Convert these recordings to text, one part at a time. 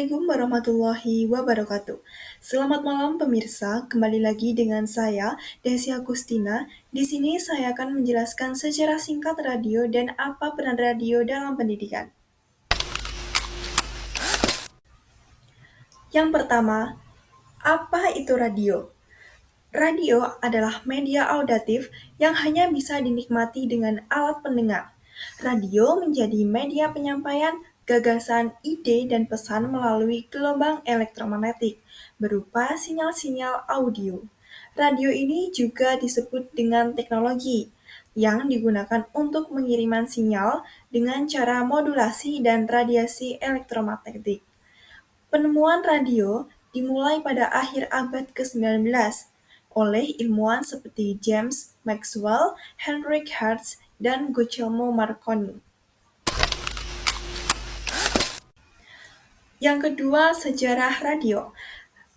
Assalamualaikum warahmatullahi wabarakatuh. Selamat malam pemirsa, kembali lagi dengan saya, Desi Agustina. Di sini saya akan menjelaskan secara singkat radio dan apa peran radio dalam pendidikan. Yang pertama, apa itu radio? Radio adalah media auditif yang hanya bisa dinikmati dengan alat pendengar. Radio menjadi media penyampaian gagasan, ide, dan pesan melalui gelombang elektromagnetik berupa sinyal-sinyal audio. Radio ini juga disebut dengan teknologi yang digunakan untuk pengiriman sinyal dengan cara modulasi dan radiasi elektromagnetik. Penemuan radio dimulai pada akhir abad ke-19 oleh ilmuwan seperti James Maxwell, Heinrich Hertz, dan Guglielmo Marconi. Yang kedua, sejarah radio.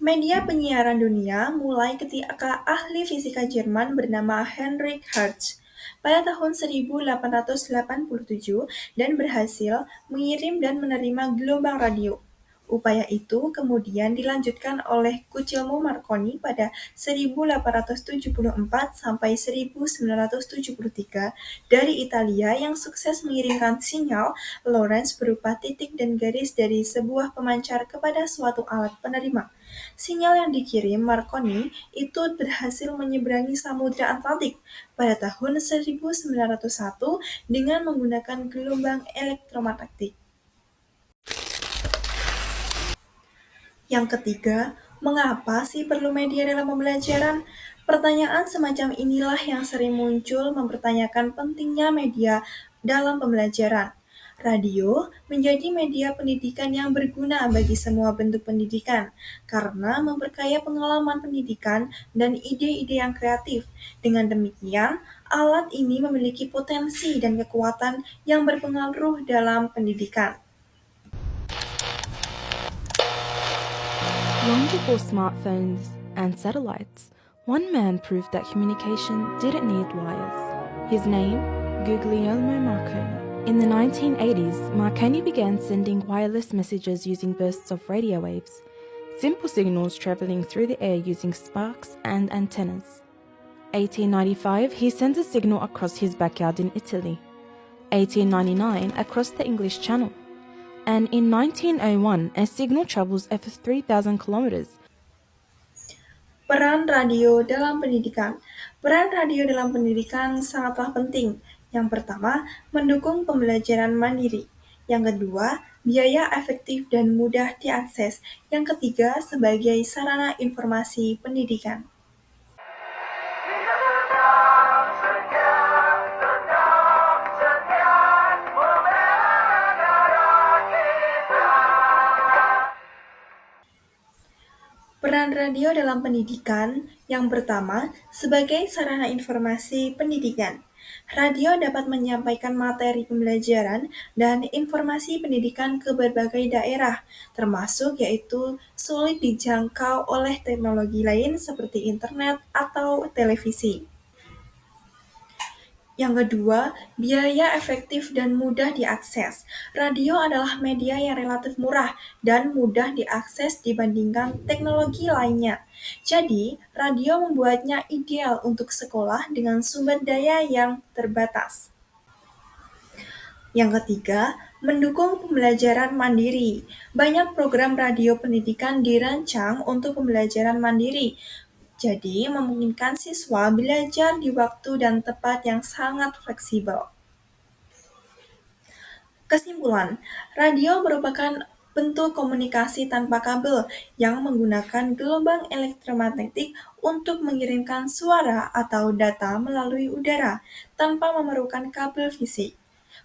Media penyiaran dunia mulai ketika ahli fisika Jerman bernama Heinrich Hertz pada tahun 1887 dan berhasil mengirim dan menerima gelombang radio. Upaya itu kemudian dilanjutkan oleh Guglielmo Marconi pada 1874 sampai 1973 dari Italia yang sukses mengirimkan sinyal Lorentz berupa titik dan garis dari sebuah pemancar kepada suatu alat penerima. Sinyal yang dikirim Marconi itu berhasil menyeberangi Samudra Atlantik pada tahun 1901 dengan menggunakan gelombang elektromagnetik. Yang ketiga, mengapa sih perlu media dalam pembelajaran? Pertanyaan semacam inilah yang sering muncul mempertanyakan pentingnya media dalam pembelajaran. Radio menjadi media pendidikan yang berguna bagi semua bentuk pendidikan karena memperkaya pengalaman pendidikan dan ide-ide yang kreatif. Dengan demikian, alat ini memiliki potensi dan kekuatan yang berpengaruh dalam pendidikan. Long before smartphones and satellites, one man proved that communication didn't need wires. His name, Guglielmo Marconi. In the 1980s, Marconi began sending wireless messages using bursts of radio waves, simple signals traveling through the air using sparks and antennas. 1895, he sends a signal across his backyard in Italy. 1899, across the English Channel. And in 1901, a signal travels over 3,000 kilometers. Peran radio dalam pendidikan. Peran radio dalam pendidikan sangatlah penting. Yang pertama, mendukung pembelajaran mandiri. Yang kedua, biaya efektif dan mudah diakses. Yang ketiga, sebagai sarana informasi pendidikan. Peran radio dalam pendidikan yang pertama, sebagai sarana informasi pendidikan. Radio dapat menyampaikan materi pembelajaran dan informasi pendidikan ke berbagai daerah, termasuk yaitu sulit dijangkau oleh teknologi lain seperti internet atau televisi. Yang kedua, biaya efektif dan mudah diakses. Radio adalah media yang relatif murah dan mudah diakses dibandingkan teknologi lainnya. Jadi, radio membuatnya ideal untuk sekolah dengan sumber daya yang terbatas. Yang ketiga, mendukung pembelajaran mandiri. Banyak program radio pendidikan dirancang untuk pembelajaran mandiri, jadi memungkinkan siswa belajar di waktu dan tempat yang sangat fleksibel. Kesimpulan, radio merupakan bentuk komunikasi tanpa kabel yang menggunakan gelombang elektromagnetik untuk mengirimkan suara atau data melalui udara tanpa memerlukan kabel fisik.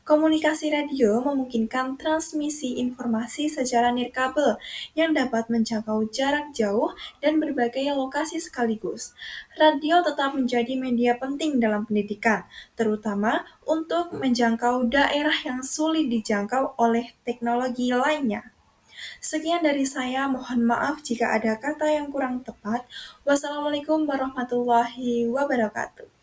Komunikasi radio memungkinkan transmisi informasi secara nirkabel yang dapat menjangkau jarak jauh dan berbagai lokasi sekaligus. Radio tetap menjadi media penting dalam pendidikan, terutama untuk menjangkau daerah yang sulit dijangkau oleh teknologi lainnya. Sekian dari saya, mohon maaf jika ada kata yang kurang tepat. Wassalamualaikum warahmatullahi wabarakatuh.